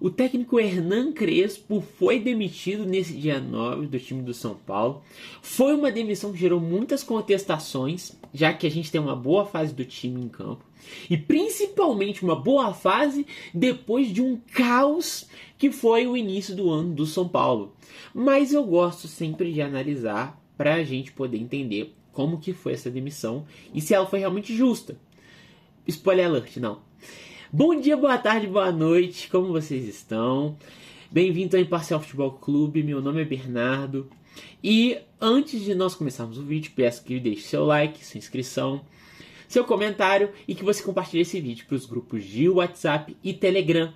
O técnico Hernan Crespo foi demitido nesse dia 9 do time do São Paulo. Foi uma demissão que gerou muitas contestações, já que a gente tem uma boa fase do time em campo. E principalmente uma boa fase depois de um caos que foi o início do ano do São Paulo. Mas eu gosto sempre de analisar para a gente poder entender como que foi essa demissão e se ela foi realmente justa. Spoiler alert, não. Bom dia, boa tarde, boa noite, como vocês estão? Bem-vindo ao Imparcial Futebol Clube, meu nome é Bernardo. E antes de nós começarmos o vídeo, peço que deixe seu like, sua inscrição, seu comentário e que você compartilhe esse vídeo para os grupos de WhatsApp e Telegram.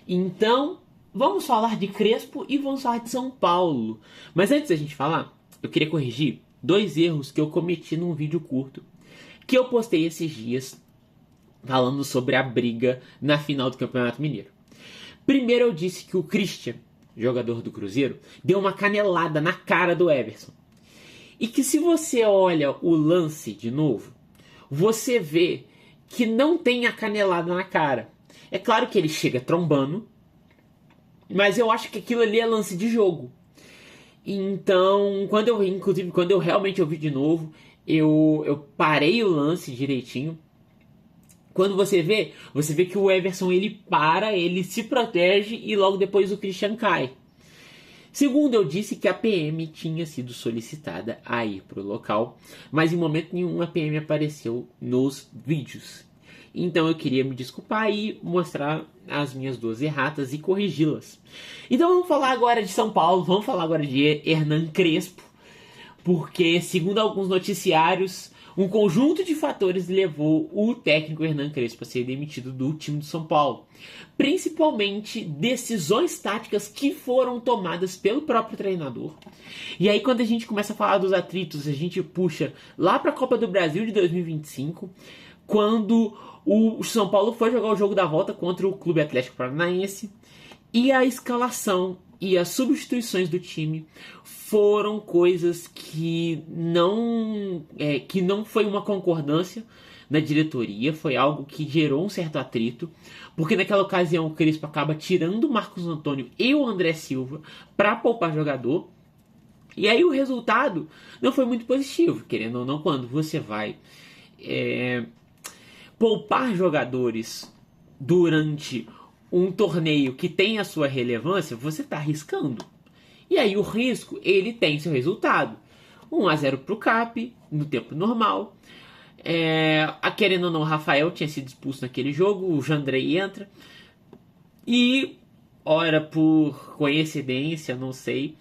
Então, vamos falar de Crespo e vamos falar de São Paulo. Mas antes da gente falar, eu queria corrigir 2 erros que eu cometi num vídeo curto que eu postei esses dias falando sobre a briga na final do Campeonato Mineiro. Primeiro eu disse que o Christian, jogador do Cruzeiro, deu uma canelada na cara do Everson. E que se você olha o lance de novo, você vê que não tem a canelada na cara. É claro que ele chega trombando, mas eu acho que aquilo ali é lance de jogo. Então, quando eu realmente ouvi de novo, eu parei o lance direitinho. Quando você vê que o Everson ele para, ele se protege e logo depois o Christian cai. Segundo, eu disse que a PM tinha sido solicitada a ir para o local, mas em momento nenhum a PM apareceu nos vídeos. Então eu queria me desculpar e mostrar as minhas 2 erratas e corrigi-las. Então vamos falar agora de São Paulo, vamos falar agora de Hernan Crespo, porque segundo alguns noticiários, um conjunto de fatores levou o técnico Hernan Crespo a ser demitido do time do São Paulo. Principalmente decisões táticas que foram tomadas pelo próprio treinador. E aí quando a gente começa a falar dos atritos, a gente puxa lá para a Copa do Brasil de 2025, quando o São Paulo foi jogar o jogo da volta contra o Clube Atlético Paranaense, e a escalação e as substituições do time foram coisas que não foi uma concordância na diretoria, foi algo que gerou um certo atrito, porque naquela ocasião o Crespo acaba tirando o Marcos Antônio e o André Silva para poupar jogador, e aí o resultado não foi muito positivo, querendo ou não, quando você vai poupar jogadores durante um torneio que tem a sua relevância, você está arriscando. E aí o risco, ele tem seu resultado. 1-0 para o CAP, no tempo normal. Querendo ou não, o Rafael tinha sido expulso naquele jogo, o Jandrei entra. E, ora por coincidência, não sei,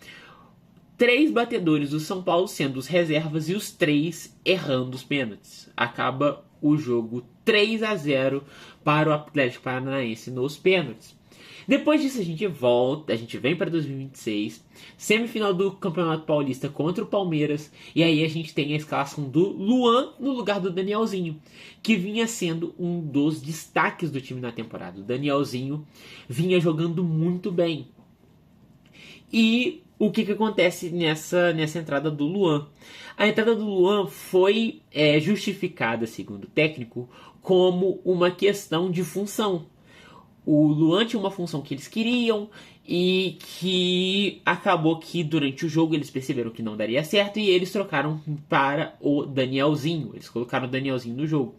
3 batedores do São Paulo sendo os reservas e os 3 errando os pênaltis. Acaba o jogo 3-0 para o Atlético Paranaense nos pênaltis. Depois disso a gente vem para 2026, semifinal do Campeonato Paulista contra o Palmeiras, e aí a gente tem a escalação do Luan no lugar do Danielzinho, que vinha sendo um dos destaques do time na temporada. O Danielzinho vinha jogando muito bem. E o que acontece nessa entrada do Luan? A entrada do Luan foi justificada, segundo o técnico, como uma questão de função. O Luan tinha uma função que eles queriam e que acabou que durante o jogo eles perceberam que não daria certo e eles trocaram para o Danielzinho. Eles colocaram o Danielzinho no jogo.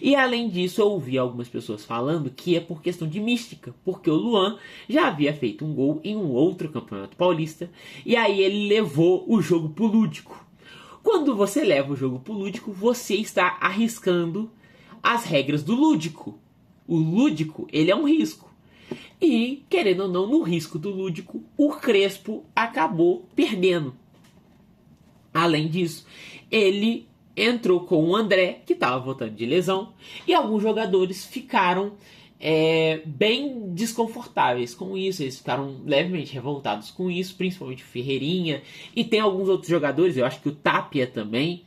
E além disso, eu ouvi algumas pessoas falando que é por questão de mística, porque o Luan já havia feito um gol em um outro Campeonato Paulista e aí ele levou o jogo pro lúdico. Quando você leva o jogo pro lúdico, você está arriscando as regras do lúdico. O lúdico, ele é um risco. E, querendo ou não, no risco do lúdico, o Crespo acabou perdendo. Além disso, ele entrou com o André, que estava voltando de lesão, e alguns jogadores ficaram bem desconfortáveis com isso. Eles ficaram levemente revoltados com isso, principalmente o Ferreirinha, e tem alguns outros jogadores, eu acho que o Tapia também.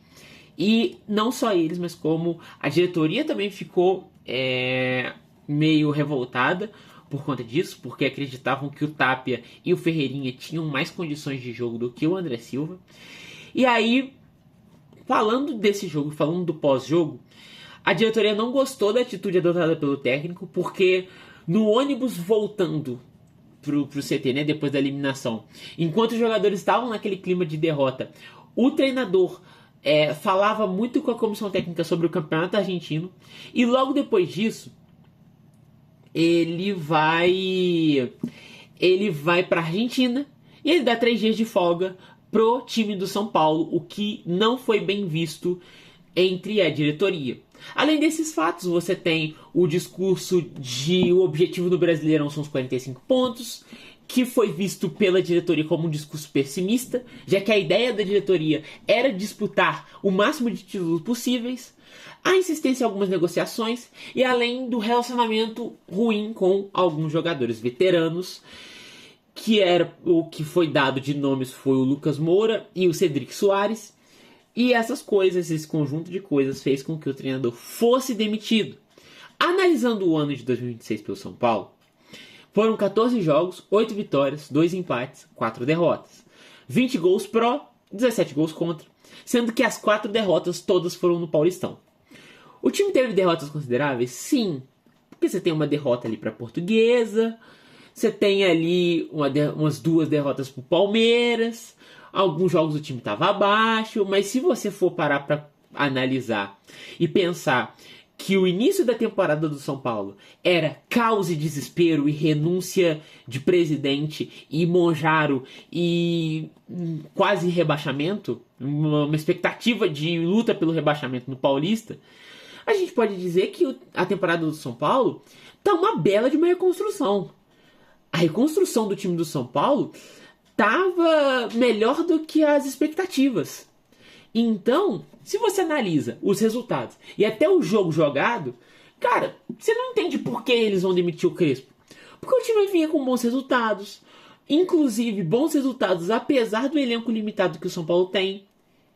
E não só eles, mas como a diretoria também ficou meio revoltada por conta disso, porque acreditavam que o Tapia e o Ferreirinha tinham mais condições de jogo do que o André Silva. E aí, falando desse jogo, falando do pós-jogo, a diretoria não gostou da atitude adotada pelo técnico, porque no ônibus voltando pro CT, né, depois da eliminação. Enquanto os jogadores estavam naquele clima de derrota, o treinador falava muito com a comissão técnica sobre o campeonato argentino, e logo depois disso ele vai para a Argentina e ele dá 3 dias de folga pro time do São Paulo, o que não foi bem visto entre a diretoria. Além desses fatos, você tem o discurso de o objetivo do Brasileirão são os 45 pontos, que foi visto pela diretoria como um discurso pessimista, já que a ideia da diretoria era disputar o máximo de títulos possíveis, a insistência em algumas negociações e além do relacionamento ruim com alguns jogadores veteranos, que era o que foi dado de nomes foi o Lucas Moura e o Cedric Soares. E essas coisas, esse conjunto de coisas fez com que o treinador fosse demitido. Analisando o ano de 2026 pelo São Paulo, foram 14 jogos, 8 vitórias, 2 empates, 4 derrotas. 20 gols pró, 17 gols contra, sendo que as 4 derrotas todas foram no Paulistão. O time teve derrotas consideráveis? Sim, porque você tem uma derrota ali para a Portuguesa, você tem ali umas 2 derrotas para o Palmeiras, alguns jogos o time estava abaixo, mas se você for parar para analisar e pensar que o início da temporada do São Paulo era caos e desespero e renúncia de presidente e Monjaro e quase rebaixamento, uma expectativa de luta pelo rebaixamento no Paulista, a gente pode dizer que a temporada do São Paulo tá uma bela de uma reconstrução. A reconstrução do time do São Paulo tava melhor do que as expectativas. Então, se você analisa os resultados e até o jogo jogado, cara, você não entende por que eles vão demitir o Crespo. Porque o time vinha com bons resultados, inclusive bons resultados apesar do elenco limitado que o São Paulo tem.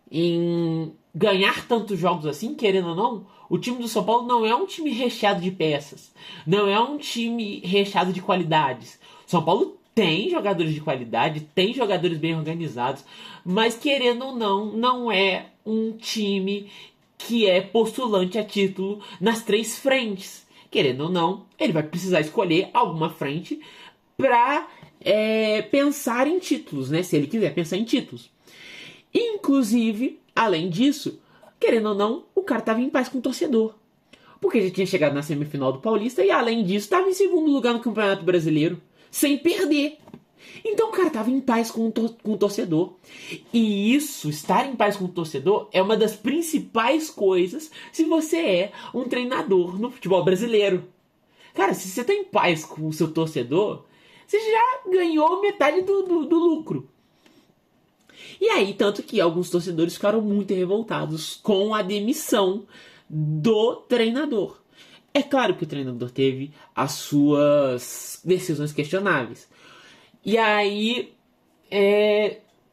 Em ganhar tantos jogos assim, querendo ou não, o time do São Paulo não é um time recheado de peças, não é um time recheado de qualidades. O São Paulo tem jogadores de qualidade, tem jogadores bem organizados, mas querendo ou não, não é um time que é postulante a título nas 3 frentes. Querendo ou não, ele vai precisar escolher alguma frente para pensar em títulos, né? Se ele quiser pensar em títulos. Inclusive, além disso, querendo ou não, o cara estava em paz com o torcedor. Porque já tinha chegado na semifinal do Paulista e, além disso, estava em segundo lugar no Campeonato Brasileiro, sem perder. Então o cara estava em paz com o torcedor. E isso, estar em paz com o torcedor, é uma das principais coisas se você é um treinador no futebol brasileiro. Cara, se você está em paz com o seu torcedor, você já ganhou metade do lucro. E aí, tanto que alguns torcedores ficaram muito revoltados com a demissão do treinador. É claro que o treinador teve as suas decisões questionáveis. E aí,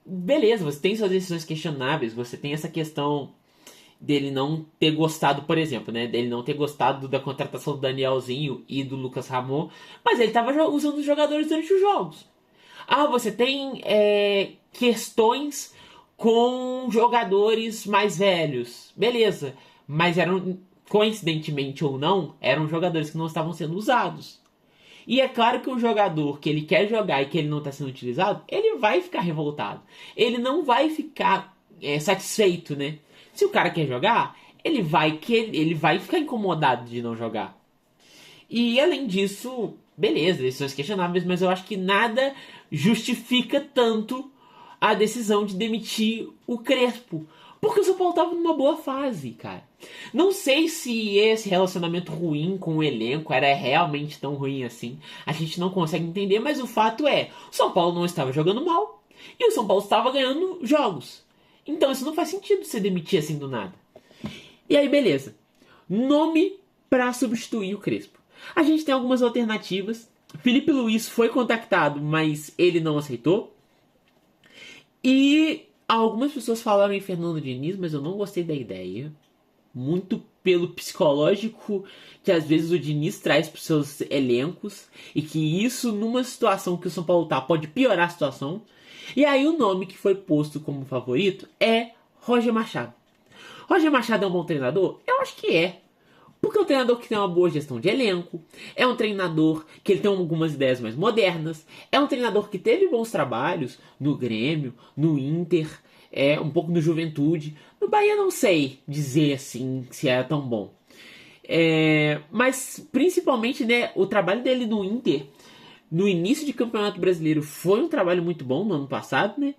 beleza, você tem suas decisões questionáveis, você tem essa questão dele não ter gostado, por exemplo, né? Dele não ter gostado da contratação do Danielzinho e do Lucas Ramon, mas ele estava usando os jogadores durante os jogos. Ah, você tem questões com jogadores mais velhos. Beleza, mas eram, coincidentemente ou não, eram jogadores que não estavam sendo usados. E é claro que um jogador que ele quer jogar e que ele não está sendo utilizado, ele vai ficar revoltado. Ele não vai ficar satisfeito, né? Se o cara quer jogar, ele vai ficar incomodado de não jogar. E além disso, beleza, decisões questionáveis, mas eu acho que nada justifica tanto a decisão de demitir o Crespo. Porque o São Paulo estava numa boa fase, cara. Não sei se esse relacionamento ruim com o elenco era realmente tão ruim assim. A gente não consegue entender, mas o fato é, o São Paulo não estava jogando mal e o São Paulo estava ganhando jogos. Então isso não faz sentido você demitir assim do nada. E aí, beleza. Nome para substituir o Crespo. A gente tem algumas alternativas. Felipe Luiz foi contactado, mas ele não aceitou. E algumas pessoas falaram em Fernando Diniz, mas eu não gostei da ideia. Muito pelo psicológico que às vezes o Diniz traz para os seus elencos. E que isso, numa situação que o São Paulo tá, pode piorar a situação. E aí o nome que foi posto como favorito é Roger Machado. Roger Machado é um bom treinador? Eu acho que é. Porque é um treinador que tem uma boa gestão de elenco, é um treinador que ele tem algumas ideias mais modernas, é um treinador que teve bons trabalhos no Grêmio, no Inter, um pouco no Juventude. No Bahia não sei dizer assim se é tão bom. Mas principalmente, né, o trabalho dele no Inter, no início de Campeonato Brasileiro, foi um trabalho muito bom no ano passado, né?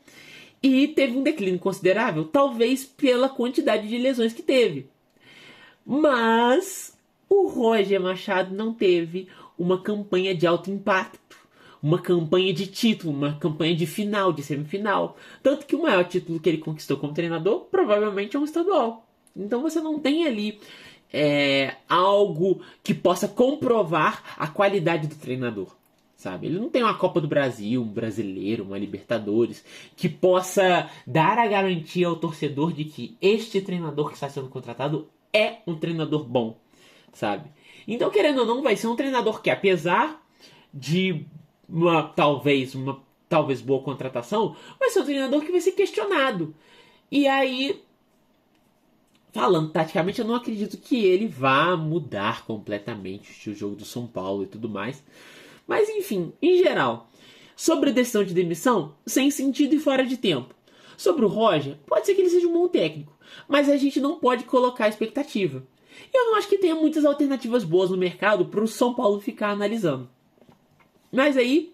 E teve um declínio considerável, talvez pela quantidade de lesões que teve. Mas o Roger Machado não teve uma campanha de alto impacto, uma campanha de título, uma campanha de final, de semifinal. Tanto que o maior título que ele conquistou como treinador provavelmente é um estadual. Então você não tem ali algo que possa comprovar a qualidade do treinador. Sabe? Ele não tem uma Copa do Brasil, um Brasileiro, uma Libertadores, que possa dar a garantia ao torcedor de que este treinador que está sendo contratado é um treinador bom, sabe? Então, querendo ou não, vai ser um treinador que, apesar de talvez boa contratação, vai ser um treinador que vai ser questionado. E aí, falando taticamente, eu não acredito que ele vá mudar completamente o jogo do São Paulo e tudo mais. Mas enfim, em geral, sobre a decisão de demissão, sem sentido e fora de tempo. Sobre o Roger, pode ser que ele seja um bom técnico, mas a gente não pode colocar expectativa. E eu não acho que tenha muitas alternativas boas no mercado para o São Paulo ficar analisando. Mas aí,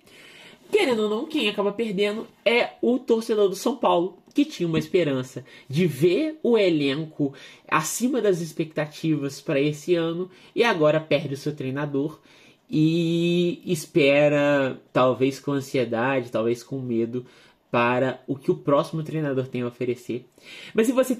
querendo ou não, quem acaba perdendo é o torcedor do São Paulo, que tinha uma esperança de ver o elenco acima das expectativas para esse ano e agora perde o seu treinador e espera, talvez com ansiedade, talvez com medo, para o que o próximo treinador tem a oferecer. Mas se você,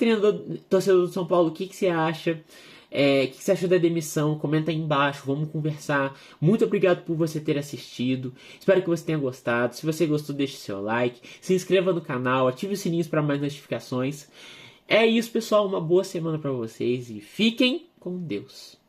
torcedor do São Paulo, o que você acha? O que você achou da demissão? Comenta aí embaixo, vamos conversar. Muito obrigado por você ter assistido. Espero que você tenha gostado. Se você gostou, deixe seu like. Se inscreva no canal, ative os sininhos para mais notificações. É isso, pessoal. Uma boa semana para vocês e fiquem com Deus.